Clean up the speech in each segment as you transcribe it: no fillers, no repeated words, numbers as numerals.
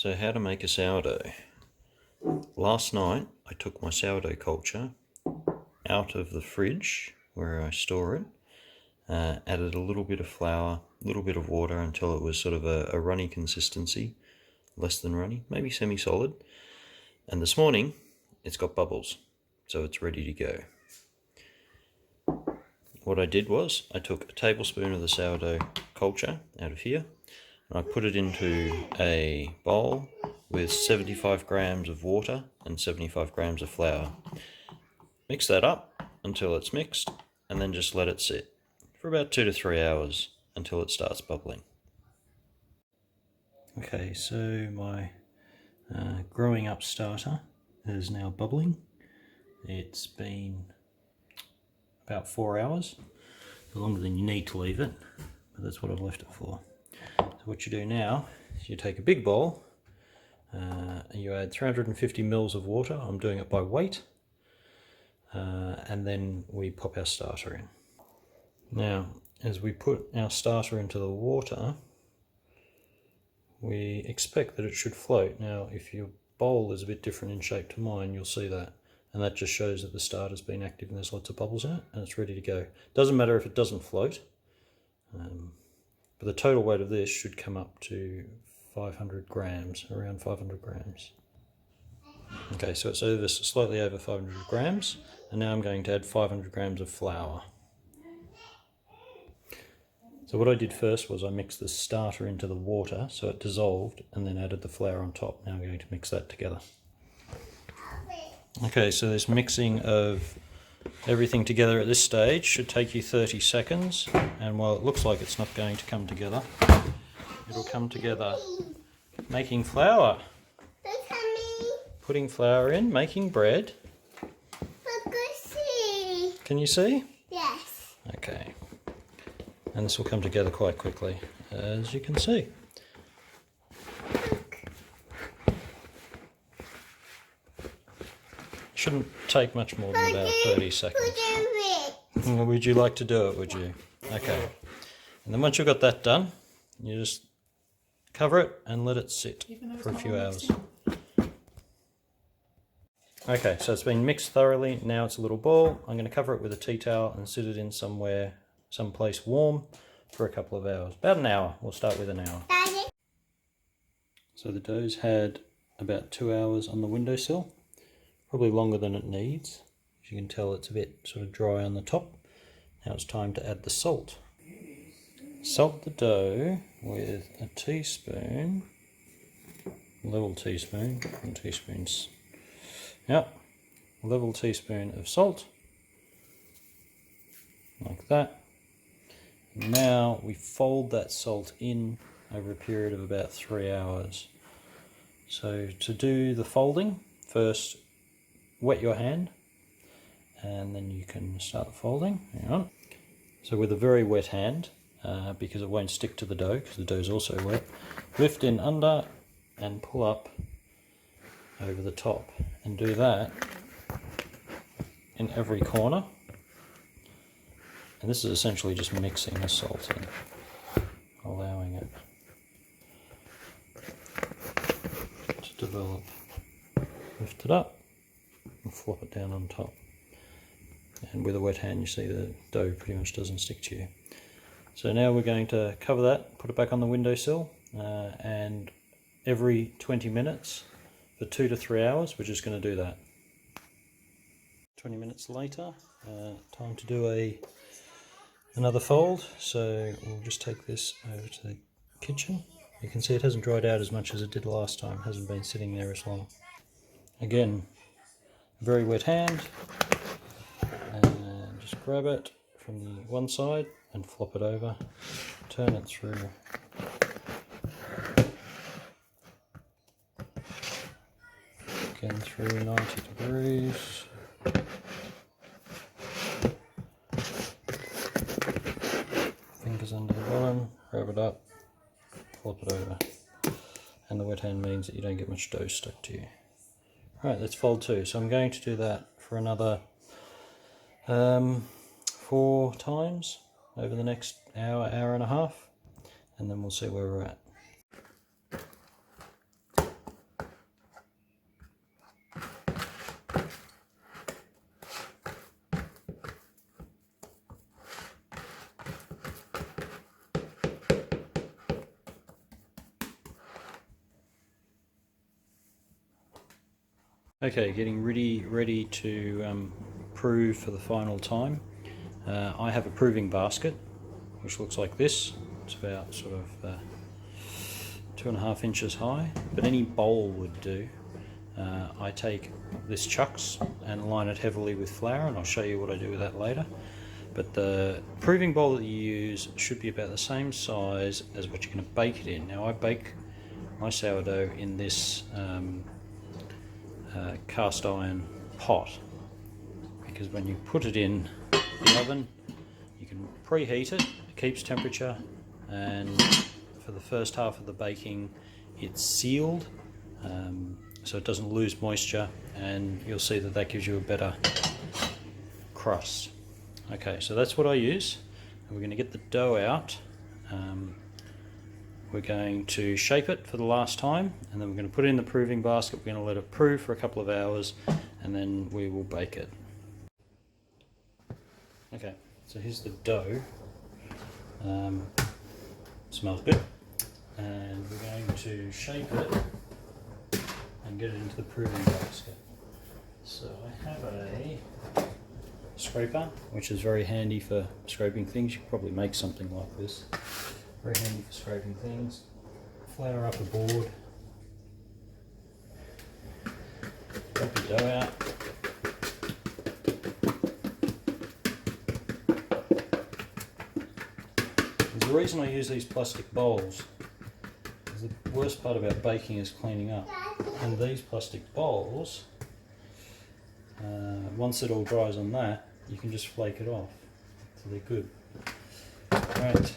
So how to make a sourdough. Last night I took my sourdough culture out of the fridge where I store it, added a little bit of flour, a little bit of water until it was sort of a runny consistency, less than runny, maybe semi-solid. And this morning it's got bubbles, so it's ready to go. What I did was I took a tablespoon of the sourdough culture out of here and I put it into a bowl with 75 grams of water and 75 grams of flour. Mix that up until it's mixed and then just let it sit for about 2 to 3 hours until it starts bubbling. Okay, so my growing up starter is now bubbling. It's been about 4 hours, longer than you need to leave it, but that's what I've left it for. So what you do now is you take a big bowl and you add 350 mils of water. I'm doing it by weight, and then we pop our starter in. Now, as we put our starter into the water, we expect that it should float. Now, if your bowl is a bit different in shape to mine, you'll see that. And that just shows that the starter's been active and there's lots of bubbles in it and it's ready to go. Doesn't matter if it doesn't float, but the total weight of this should come up to 500 grams, around 500 grams. Okay, so it's slightly over 500 grams, and now I'm going to add 500 grams of flour. So what I did first was I mixed the starter into the water so it dissolved and then added the flour on top. Now I'm going to mix that together. Okay, so this mixing of everything together at this stage should take you 30 seconds, and while it looks like it's not going to come together, it'll come together. Making flour, putting flour in, making bread. Can you see? Yes. Okay, and this will come together quite quickly, as you can see. Shouldn't take much more than about 30 seconds. Would you like to do it, would you? Okay. And then once you've got that done, you just cover it and let it sit for a few hours. Okay, so it's been mixed thoroughly. Now it's a little ball. I'm going to cover it with a tea towel and sit it in someplace warm for a couple of hours. About an hour. We'll start with an hour. So the dough's had about 2 hours on the windowsill. Probably longer than it needs. As you can tell, it's a bit sort of dry on the top. Now it's time to add the salt. Salt the dough with a teaspoon, level teaspoon, 1 teaspoons, yep, level teaspoon of salt, like that. Now we fold that salt in over a period of about 3 hours. So to do the folding, first wet your hand and then you can start folding. Hang on. So with a very wet hand, because it won't stick to the dough because the dough is also wet, lift in under and pull up over the top, and do that in every corner. And this is essentially just mixing the salt in, allowing it to develop. Lift it up and flop it down on top. And with a wet hand you see the dough pretty much doesn't stick to you. So now we're going to cover that, put it back on the windowsill, and every 20 minutes for 2 to 3 hours we're just going to do that. 20 minutes later, time to do another fold. So we'll just take this over to the kitchen. You can see it hasn't dried out as much as it did last time, it hasn't been sitting there as long. Again, very wet hand, and just grab it from the one side and flop it over, turn it through, again through 90 degrees, fingers under the bottom, grab it up, flop it over, and the wet hand means that you don't get much dough stuck to you. Right, let's fold 2. So I'm going to do that for another 4 times over the next hour, hour and a half, and then we'll see where we're at. Okay, getting ready to prove for the final time. I have a proving basket, which looks like this. It's about sort of 2.5 inches high, but any bowl would do. I take this chucks and line it heavily with flour, and I'll show you what I do with that later. But the proving bowl that you use should be about the same size as what you're going to bake it in. Now I bake my sourdough in this cast iron pot, because when you put it in the oven you can preheat it, it keeps temperature, and for the first half of the baking it's sealed, so it doesn't lose moisture, and you'll see that gives you a better crust. Okay, so that's what I use. And we're going to get the dough out. We're going to shape it for the last time, and then we're going to put it in the proving basket. We're going to let it prove for a couple of hours, and then we will bake it. Okay, so here's the dough. Smells good. And we're going to shape it and get it into the proving basket. So I have a scraper, which is very handy for scraping things. You could probably make something like this. Very handy for scraping things. Flour up a board. Drop your dough out. There's a reason I use these plastic bowls. The worst part about baking is cleaning up. And these plastic bowls, once it all dries on that, you can just flake it off. So they're good. Right.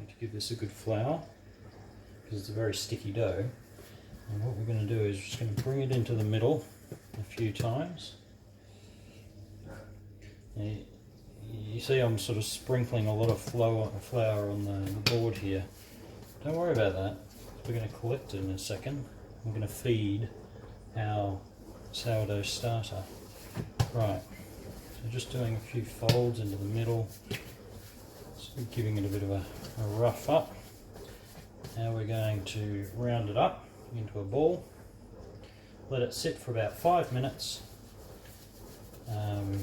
To give this a good flour, because it's a very sticky dough, and what we're going to do is just going to bring it into the middle a few times. Now, you see I'm sort of sprinkling a lot of flour on the board here. Don't worry about that. We're going to collect it in a second. We're going to feed our sourdough starter. Right, so just doing a few folds into the middle, giving it a bit of a rough up. Now we're going to round it up into a ball, let it sit for about 5 minutes, and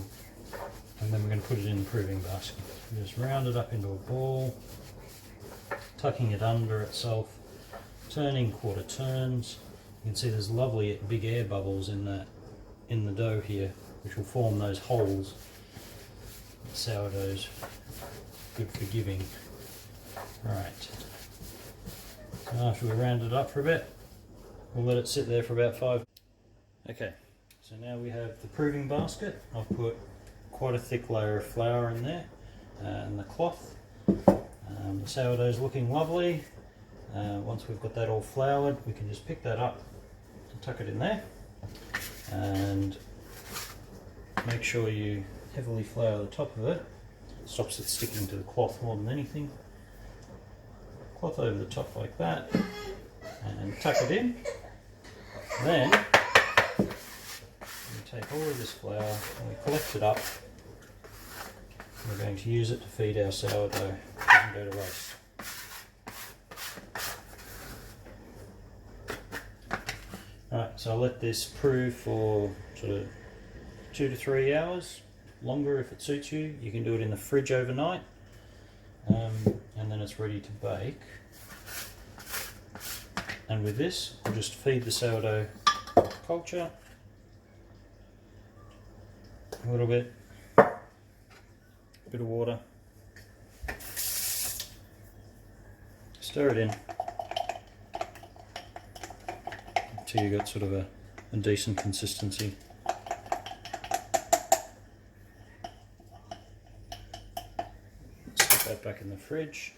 then we're going to put it in the proving basket. Just round it up into a ball, tucking it under itself, turning quarter turns. You can see there's lovely big air bubbles in the dough here, which will form those holes. The sourdough's good for giving. Right. So after we round it up for a bit, we'll let it sit there for about 5. Okay, so now we have the proving basket. I've put quite a thick layer of flour in there, and the cloth. The sourdough's looking lovely. Once we've got that all floured, we can just pick that up and tuck it in there, and make sure you heavily flour the top of it. Stops it sticking to the cloth more than anything. Cloth over the top like that, and tuck it in. Then we take all of this flour and we collect it up. We're going to use it to feed our sourdough. It doesn't go to waste. Alright, so I'll let this prove for sort of 2 to 3 hours. Longer if it suits you. You can do it in the fridge overnight, and then it's ready to bake. And with this, we'll just feed the sourdough culture a little bit, bit of water, stir it in until you got sort of a decent consistency. Back in the fridge.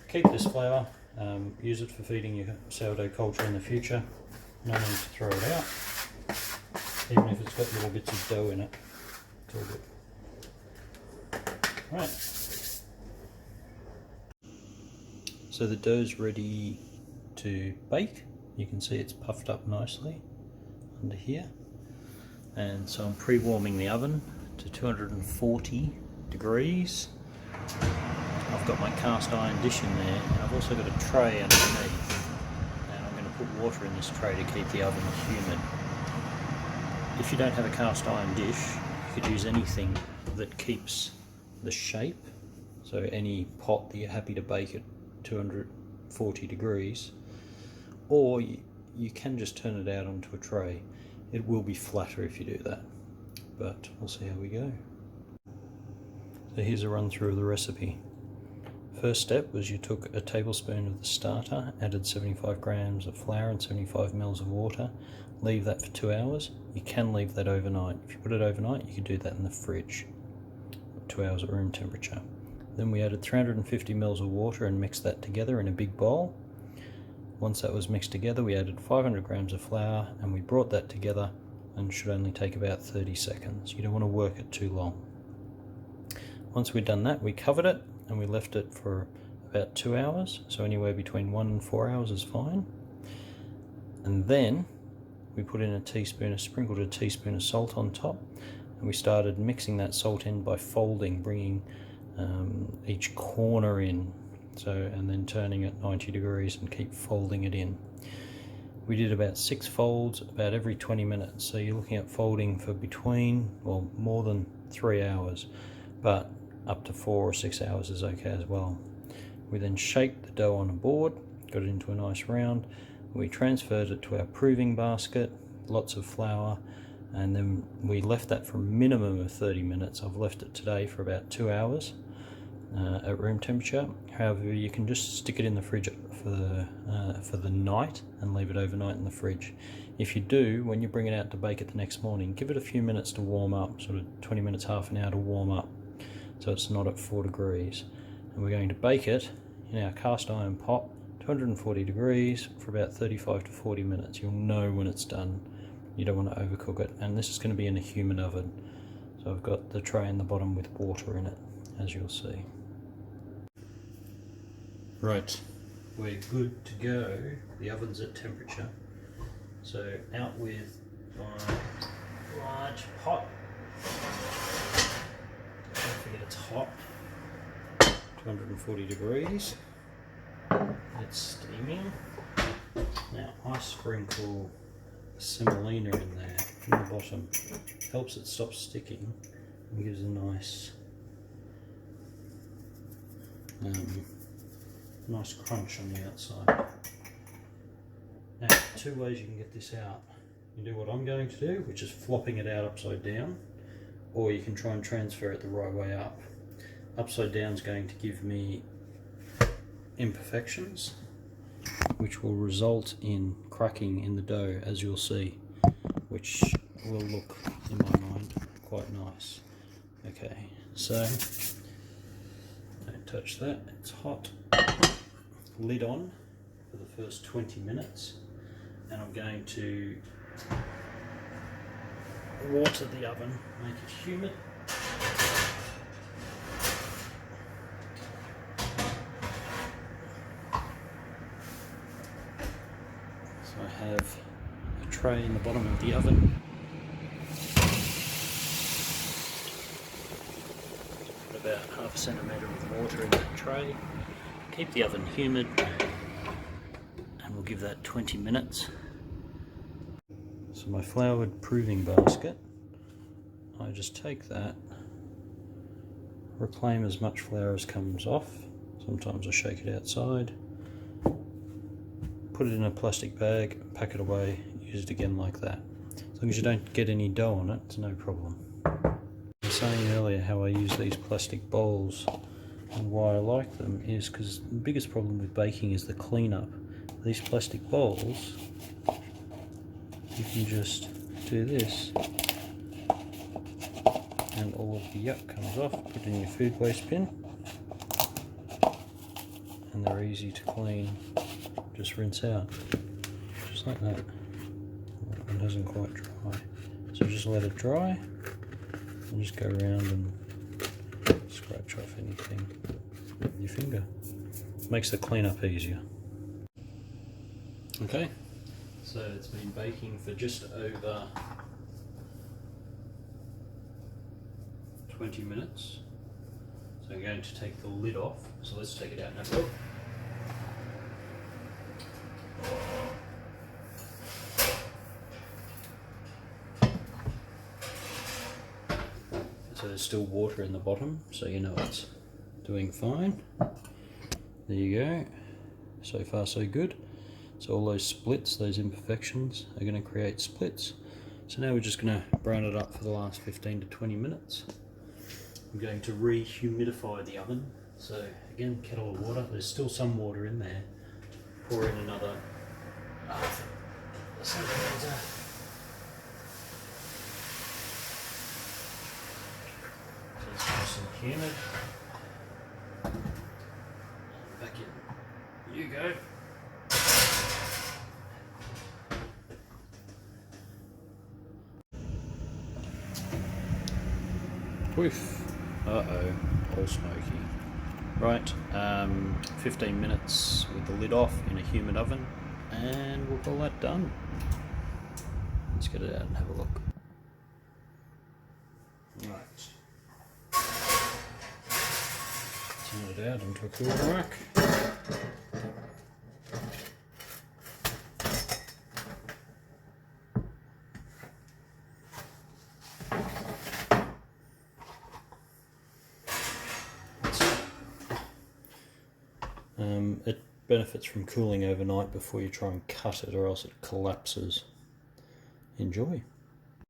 Keep this flour, use it for feeding your sourdough culture in the future. No need to throw it out, even if it's got little bits of dough in it. It's all good. Right. So the dough's ready to bake. You can see it's puffed up nicely under here. And so I'm pre-warming the oven to 240 degrees. I've got my cast iron dish in there, and I've also got a tray underneath, and I'm going to put water in this tray to keep the oven humid. If you don't have a cast iron dish, you could use anything that keeps the shape. So any pot that you're happy to bake at 240 degrees, or you can just turn it out onto a tray. It will be flatter if you do that, but we'll see how we go. So here's a run through of the recipe. First step was you took a tablespoon of the starter, added 75 grams of flour and 75 ml of water, leave that for 2 hours. You can leave that overnight. If you put it overnight, you could do that in the fridge, 2 hours at room temperature. Then we added 350 ml of water and mixed that together in a big bowl. Once that was mixed together, we added 500 grams of flour and we brought that together, and should only take about 30 seconds. You don't want to work it too long. Once we'd done that, we covered it and we left it for about 2 hours, so anywhere between 1 and 4 hours is fine. And then we put in sprinkled a teaspoon of salt on top, and we started mixing that salt in by folding, bringing each corner in, and then turning it 90 degrees and keep folding it in. We did about 6 folds about every 20 minutes, so you're looking at folding for more than 3 hours, but up to 4 or 6 hours is okay as well. We then shaped the dough on a board, got it into a nice round. We transferred it to our proving basket, lots of flour, and then we left that for a minimum of 30 minutes. I've left it today for about 2 hours at room temperature. However, you can just stick it in the fridge for the night and leave it overnight in the fridge. If you do, when you bring it out to bake it the next morning, give it a few minutes to warm up, sort of 20 minutes, half an hour to warm up, so it's not at 4 degrees. And we're going to bake it in our cast iron pot, 240 degrees, for about 35 to 40 minutes. You'll know when it's done. You don't want to overcook it. And this is going to be in a humid oven. So I've got the tray in the bottom with water in it, as you'll see. Right, we're good to go. The oven's at temperature. So out with my large pot. Don't forget it's hot, 240 degrees, it's steaming. Now I sprinkle semolina in there in the bottom, helps it stop sticking and gives a nice nice crunch on the outside. Now 2 ways you can get this out. You can do what I'm going to do, which is flopping it out upside down, or you can try and transfer it the right way up. Upside down is going to give me imperfections, which will result in cracking in the dough, as you'll see, which will look, in my mind, quite nice. Okay, so don't touch that, it's hot. Lid on for the first 20 minutes, and I'm going to water the oven, make it humid. So I have a tray in the bottom of the oven. Put about half a centimetre of water in that tray. Keep the oven humid, and we'll give that 20 minutes. So my floured proving basket, I just take that, reclaim as much flour as comes off. Sometimes I shake it outside, put it in a plastic bag, pack it away, use it again like that. As long as you don't get any dough on it, it's no problem. I was saying earlier how I use these plastic bowls, and why I like them is because the biggest problem with baking is the cleanup. These plastic bowls, you can just do this and all of the yuck comes off, put it in your food waste bin, and they're easy to clean. Just rinse out, just like that. That one hasn't quite dry, so just let it dry and just go around and scratch off anything with your finger. Makes the cleanup easier. Okay, so it's been baking for just over 20 minutes. So I'm going to take the lid off. So let's take it out and have a look. So there's still water in the bottom, so you know it's doing fine. There you go. So far so good. So all those splits, those imperfections are going to create splits. So now we're just going to brown it up for the last 15 to 20 minutes. I'm going to re-humidify the oven. So again, kettle of water. There's still some water in there. Pour in another centimetre. So it's nice and humid. Back in you go. Poof. Uh-oh, all smoky. Right, 15 minutes with the lid off in a humid oven, and we'll call that done. Let's get it out and have a look. Right. Turn it out into a cool rack. It benefits from cooling overnight before you try and cut it, or else it collapses. Enjoy.